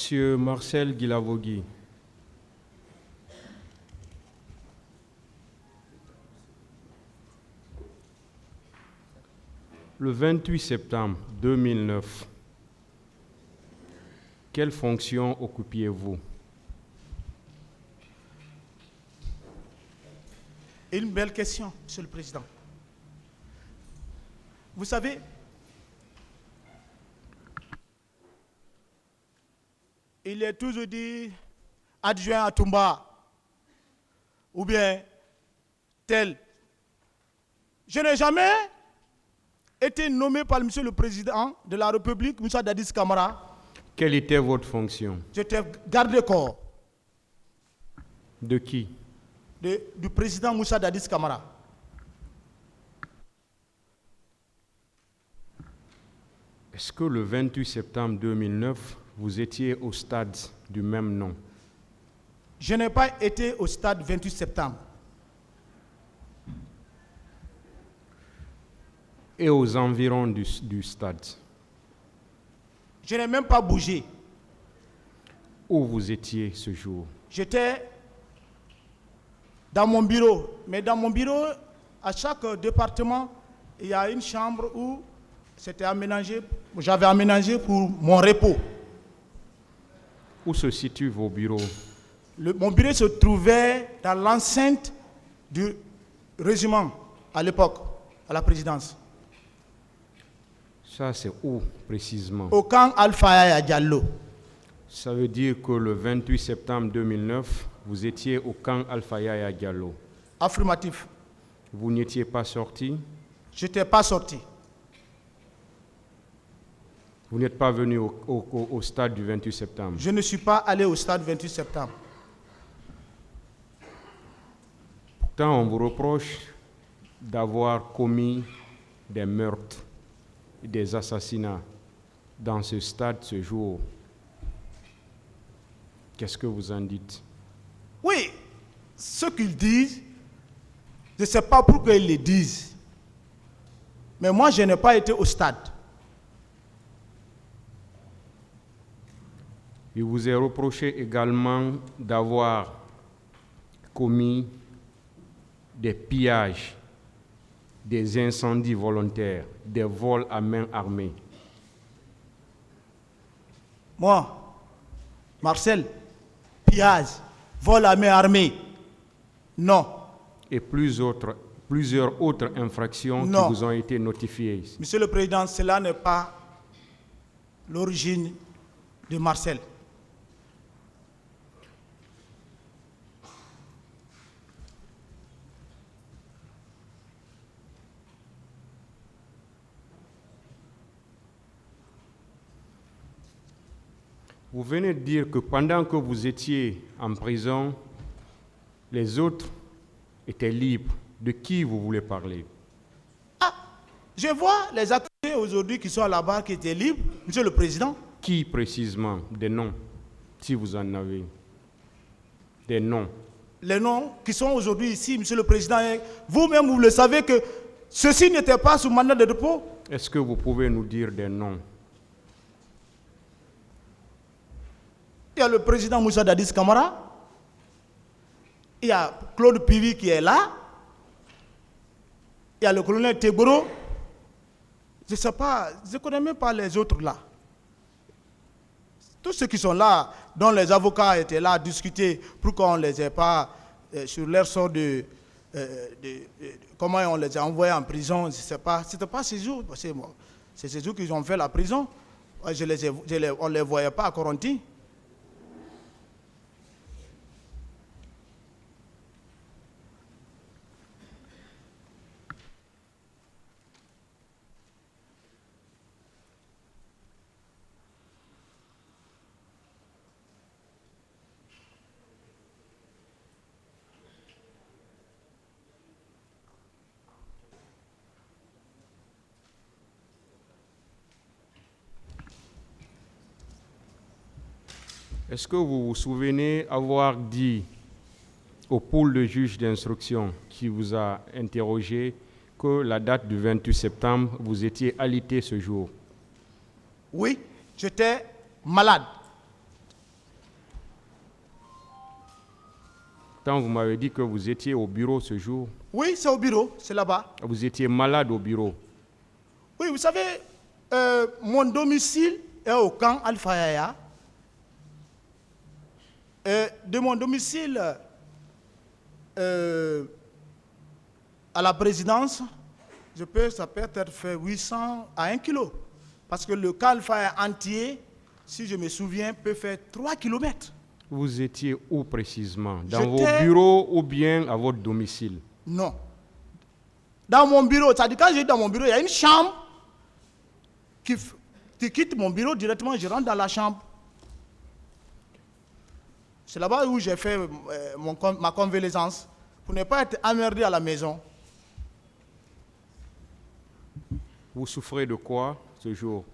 Monsieur Marcel Guilavogui. Le 28 septembre 2009, quelle fonction occupiez-vous? Une belle question, Monsieur le Président. Vous savez, il est toujours dit adjoint à Toumba ou bien tel. Je n'ai jamais été nommé par Monsieur le Président de la République, Moussa Dadis Camara. Quelle était votre fonction? J'étais garde-corps. De qui? Du président Moussa Dadis Camara. Est-ce que le 28 septembre 2009, vous étiez au stade du même nom? Je n'ai pas été au stade 28 septembre. Et aux environs du stade? Je n'ai même pas bougé. Où vous étiez ce jour? J'étais dans mon bureau. Mais dans mon bureau, à chaque département, il y a une chambre où c'était aménagé, j'avais aménagé pour mon repos. Où se situent vos bureaux? Mon bureau se trouvait dans l'enceinte du régiment à l'époque, à la présidence. Ça, c'est où précisément? Au camp Alpha Diallo. Ça veut dire que le 28 septembre 2009, vous étiez au camp Alpha Yaya Diallo. Affirmatif. Vous n'étiez pas sorti? Je n'étais pas sorti. Vous n'êtes pas venu au stade du 28 septembre? Je ne suis pas allé au stade 28 septembre. Pourtant, on vous reproche d'avoir commis des meurtres, des assassinats dans ce stade ce jour. Qu'est-ce que vous en dites? Oui, ce qu'ils disent, je ne sais pas pourquoi ils le disent. Mais moi, je n'ai pas été au stade. Il vous est reproché également d'avoir commis des pillages, des incendies volontaires, des vols à main armée. Moi, Marcel, pillage, vol à main armée, non. Et plusieurs autres infractions Non. qui vous ont été notifiées. Monsieur le Président, cela n'est pas l'origine de Marcel. Vous venez de dire que pendant que vous étiez en prison, les autres étaient libres. De qui vous voulez parler? Ah, je vois les accusés aujourd'hui qui sont là-bas, qui étaient libres, Monsieur le Président. Qui précisément? Des noms, si vous en avez. Des noms. Les noms qui sont aujourd'hui ici, Monsieur le Président, vous-même, vous le savez que ceux-ci n'étaient pas sous mandat de dépôt. Est-ce que vous pouvez nous dire des noms? Il y a le président Moussa Dadis Camara. Il y a Claude Pivi qui est là. Il y a le colonel Teboro. Je ne sais pas, je ne connais même pas les autres là. Tous ceux qui sont là, dont les avocats étaient là à discuter pour qu'on ne les ait pas sur leur sort de comment on les a envoyés en prison, je ne sais pas. Ce n'était pas ces jours. C'est ces jours qu'ils ont fait la prison. On ne les voyait pas à Coronti. Est-ce que vous vous souvenez avoir dit au pôle de juge d'instruction qui vous a interrogé que la date du 28 septembre, vous étiez alité ce jour? Oui, j'étais malade. Pourtant, vous m'avez dit que vous étiez au bureau ce jour. Oui, c'est au bureau, c'est là-bas. Vous étiez malade au bureau. Oui, vous savez, mon domicile est au camp Alpha Yaya. De mon domicile à la présidence, ça peut être fait 800 à 1 kilo. Parce que le camp Alpha Yaya entier, si je me souviens, peut faire 3 km. Vous étiez où précisément? Dans vos bureaux ou bien à votre domicile? Non. Dans mon bureau, c'est-à-dire quand je suis dans mon bureau, il y a une chambre qui quitte mon bureau directement, je rentre dans la chambre. C'est là-bas où j'ai fait ma convalescence pour ne pas être emmerdé à la maison. Vous souffrez de quoi ce jour?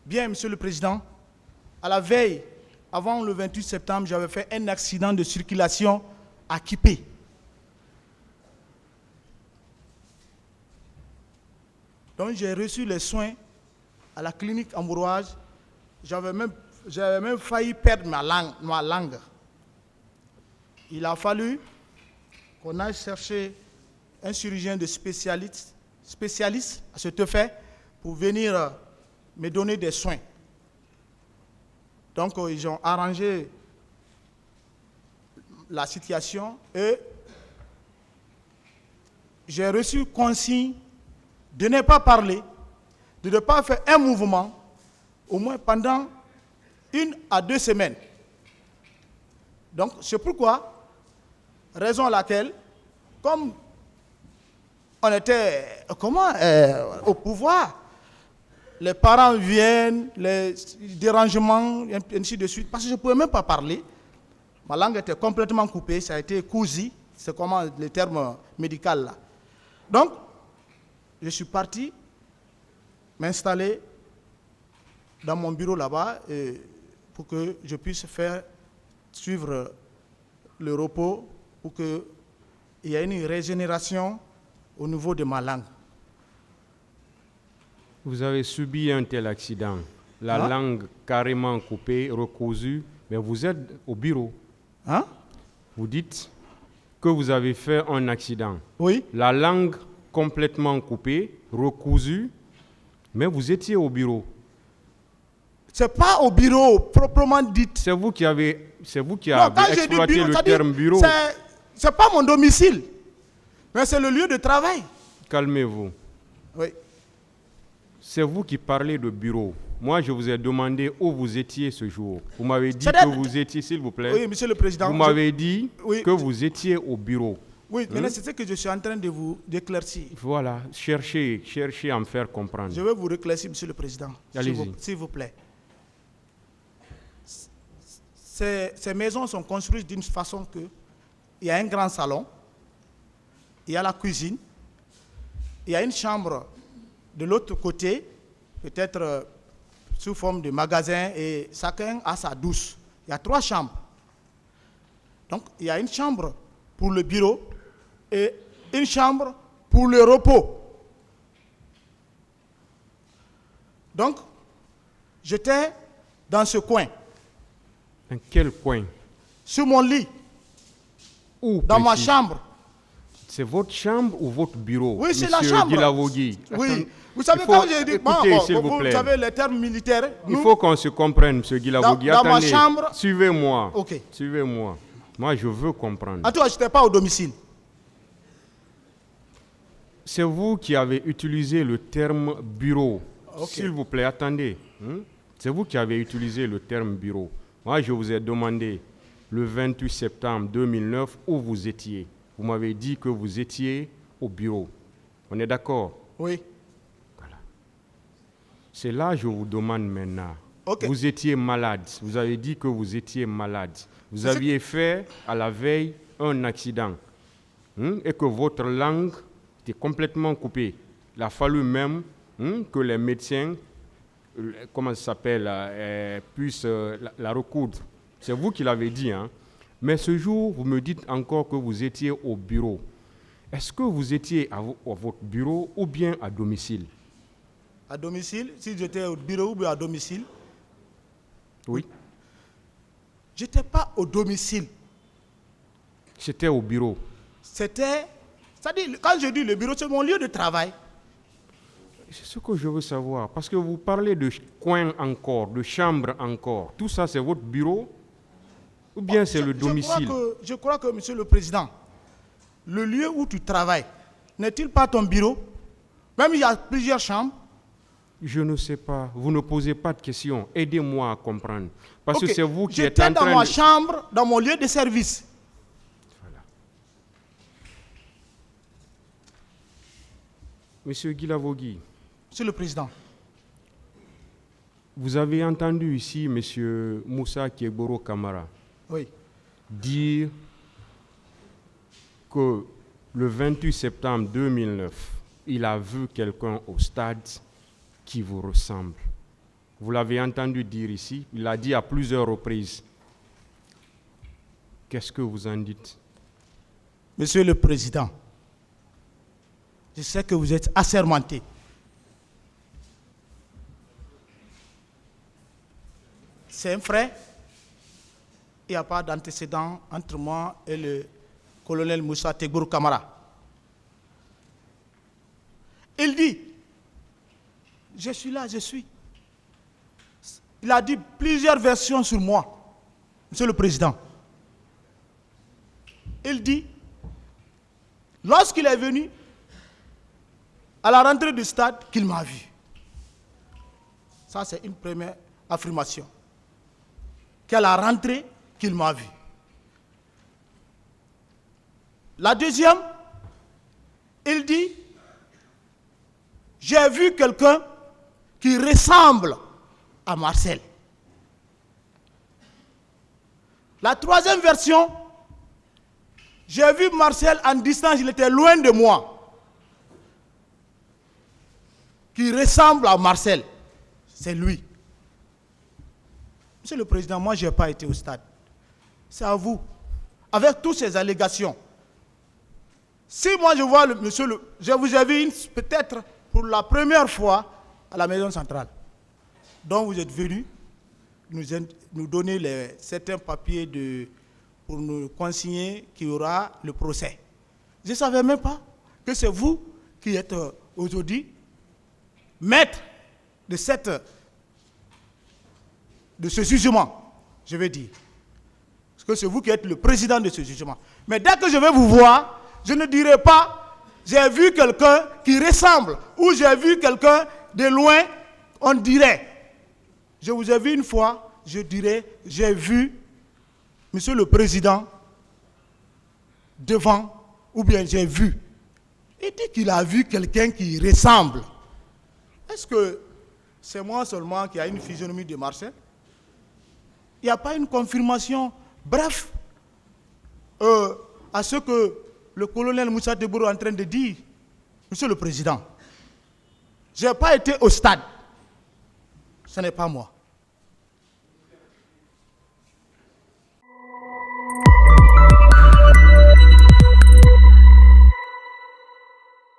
Bien, Monsieur le Président, à la veille, avant le 28 septembre, j'avais fait un accident de circulation à Kipé. Donc j'ai reçu les soins à la clinique Ambroise. J'avais même failli perdre ma langue. Il a fallu qu'on aille chercher un chirurgien de spécialiste à cet effet pour venir me donner des soins. Donc ils ont arrangé la situation et j'ai reçu consigne de ne pas parler, de ne pas faire un mouvement, au moins pendant 1 à 2 semaines. Donc, c'est pourquoi, raison à laquelle, comme on était au pouvoir, les parents viennent, les dérangements, ainsi de suite, parce que je ne pouvais même pas parler. Ma langue était complètement coupée, ça a été cousu, c'est comment le terme médical là. Donc, je suis parti m'installer dans mon bureau là-bas pour que je puisse suivre le repos, pour qu'il y ait une régénération au niveau de ma langue. Vous avez subi un tel accident, la langue carrément coupée, recousue, mais vous êtes au bureau. Hein? Vous dites que vous avez fait un accident. Oui. La langue complètement coupée, recousue, mais vous étiez au bureau. C'est pas au bureau proprement dit. C'est vous qui avez exploité bureau, le terme bureau. C'est pas mon domicile, mais c'est le lieu de travail. Calmez-vous. Oui. C'est vous qui parlez de bureau. Moi, je vous ai demandé où vous étiez ce jour. Vous m'avez dit que vous étiez, s'il vous plaît. Oui, Monsieur le Président. Vous m'avez dit que vous étiez au bureau. Oui, maintenant c'est ce que je suis en train de vous éclaircir. Voilà, cherchez à me faire comprendre. Je vais vous éclaircir, Monsieur le Président. Allez-y. S'il vous plaît. Ces maisons sont construites d'une façon que il y a un grand salon, il y a la cuisine, il y a une chambre de l'autre côté, peut-être sous forme de magasin, et chacun a sa douche. Il y a 3 chambres. Donc, il y a une chambre pour le bureau et une chambre pour le repos. Donc, j'étais dans ce coin. Dans quel coin? Sur mon lit. Où? Dans ma chambre. C'est votre chambre ou votre bureau? Oui, c'est la chambre. Guilavogui. Oui. Vous savez, quand j'ai dit, écoutez, s'il vous plaît. Vous savez les termes militaires. Il faut qu'on se comprenne, M. Guilavogui. Dans ma chambre. Suivez-moi. Ok. Suivez-moi. Moi, je veux comprendre. En tout cas, je n'étais pas au domicile. C'est vous qui avez utilisé le terme bureau. Okay. S'il vous plaît, attendez. C'est vous qui avez utilisé le terme bureau. Moi, je vous ai demandé le 28 septembre 2009 où vous étiez. Vous m'avez dit que vous étiez au bureau. On est d'accord? Oui. Voilà. C'est là que je vous demande maintenant. Okay. Vous étiez malade. Vous avez dit que vous étiez malade. Vous aviez fait à la veille un accident et que votre langue était complètement coupée. Il a fallu même que les médecins, comment ça s'appelle, puissent la recoudre. C'est vous qui l'avez dit. Mais ce jour, vous me dites encore que vous étiez au bureau. Est-ce que vous étiez à votre bureau ou bien à domicile? À domicile? Si j'étais au bureau ou bien à domicile? Oui. Je n'étais pas au domicile. C'était au bureau. C'était, c'est-à-dire, quand je dis le bureau, c'est mon lieu de travail. C'est ce que je veux savoir. Parce que vous parlez de coin encore, de chambre encore. Tout ça, c'est votre bureau? Ou bien c'est le domicile? Je crois que, Monsieur le Président, le lieu où tu travailles, n'est-il pas ton bureau? Même il y a plusieurs chambres. Je ne sais pas. Vous ne posez pas de questions. Aidez-moi à comprendre. Parce que Ok. c'est vous qui êtes J'étais en dans train ma de... chambre, dans mon lieu de service. Voilà. Monsieur Guilavogui, Monsieur le Président. vous avez entendu ici Monsieur Moussa Kieboro Kamara Oui. dire que le 28 septembre 2009, il a vu quelqu'un au stade qui vous ressemble. Vous l'avez entendu dire ici, il l'a dit à plusieurs reprises. Qu'est-ce que vous en dites? Monsieur le Président, je sais que vous êtes assermenté. C'est un frère. Il n'y a pas d'antécédent entre moi et le colonel Moussa Tegboro Kamara. Il dit, je suis là, je suis. Il a dit plusieurs versions sur moi, Monsieur le Président. Il dit, lorsqu'il est venu à la rentrée du stade, qu'il m'a vu. Ça, c'est une première affirmation. Qu'à la rentrée, qu'il m'a vu. La deuxième, il dit, j'ai vu quelqu'un qui ressemble à Marcel. La troisième version, j'ai vu Marcel en distance, il était loin de moi, qui ressemble à Marcel. C'est lui. Monsieur le Président, moi, je n'ai pas été au stade. C'est à vous. Avec toutes ces allégations. Si moi, je vois je vous ai vu peut-être pour la première fois à la maison centrale, dont vous êtes venu nous donner certains papiers pour nous consigner qu'il y aura le procès. Je ne savais même pas que c'est vous qui êtes aujourd'hui maître de ce jugement, je vais dire. Parce que c'est vous qui êtes le président de ce jugement. Mais dès que je vais vous voir, je ne dirai pas j'ai vu quelqu'un qui ressemble ou j'ai vu quelqu'un de loin, on dirait. Je vous ai vu une fois, je dirais j'ai vu Monsieur le Président devant, ou bien j'ai vu. Il dit qu'il a vu quelqu'un qui ressemble. Est-ce que c'est moi seulement qui a une physionomie de Marcel? Il n'y a pas une confirmation, bref, à ce que le colonel Moussa Tegboro est en train de dire. Monsieur le Président, je n'ai pas été au stade. Ce n'est pas moi.